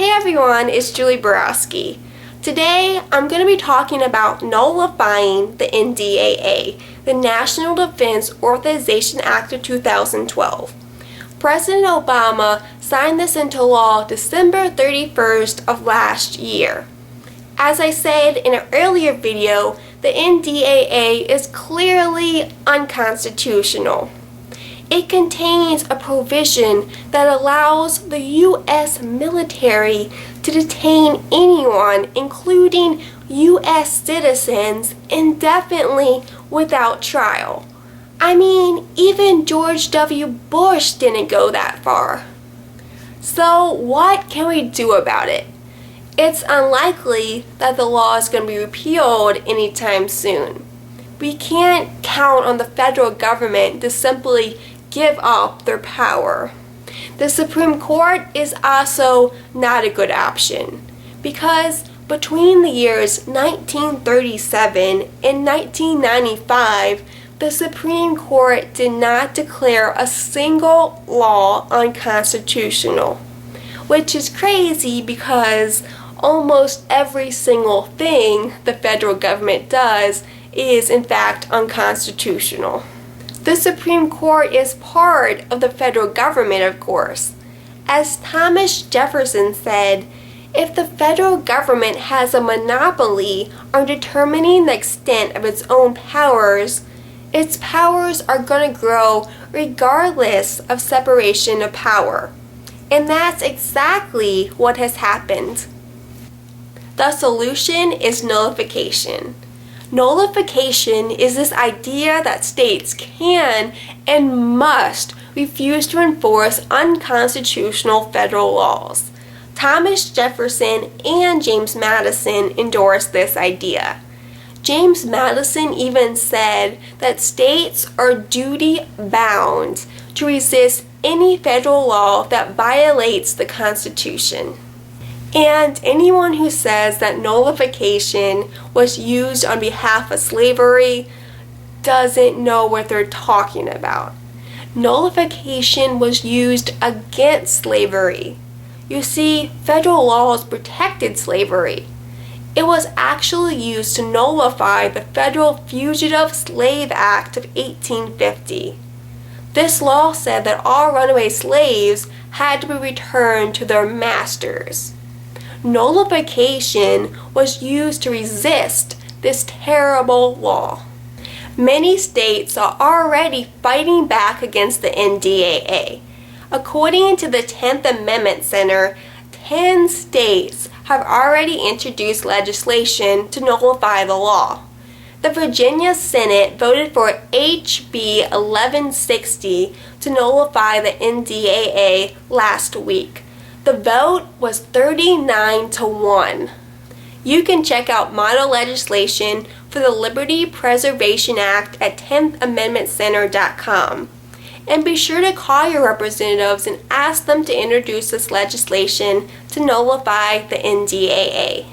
Hey everyone, it's Julie Borowski. Today I'm going to be talking about nullifying the NDAA, the National Defense Authorization Act of 2012. President Obama signed this into law December 31st of last year. As I said in an earlier video, the NDAA is clearly unconstitutional. It contains a provision that allows the U.S. military to detain anyone, including U.S. citizens, indefinitely without trial. I mean, even George W. Bush didn't go that far. So what can we do about it? It's unlikely that the law is going to be repealed anytime soon. We can't count on the federal government to simply give up their power. The Supreme Court is also not a good option because between the years 1937 and 1995, the Supreme Court did not declare a single law unconstitutional, which is crazy because almost every single thing the federal government does is in fact unconstitutional. The Supreme Court is part of the federal government, of course. As Thomas Jefferson said, if the federal government has a monopoly on determining the extent of its own powers are going to grow regardless of separation of power. And that's exactly what has happened. The solution is nullification. Nullification is this idea that states can and must refuse to enforce unconstitutional federal laws. Thomas Jefferson and James Madison endorsed this idea. James Madison even said that states are duty-bound to resist any federal law that violates the Constitution. And anyone who says that nullification was used on behalf of slavery doesn't know what they're talking about. Nullification was used against slavery. You see, federal laws protected slavery. It was actually used to nullify the Federal Fugitive Slave Act of 1850. This law said that all runaway slaves had to be returned to their masters. Nullification was used to resist this terrible law. Many states are already fighting back against the NDAA. According to the 10th Amendment Center, 10 states have already introduced legislation to nullify the law. The Virginia Senate voted for HB 1160 to nullify the NDAA last week. The vote was 39-1. You can check out model legislation for the Liberty Preservation Act at 10thamendmentcenter.com. And be sure to call your representatives and ask them to introduce this legislation to nullify the NDAA.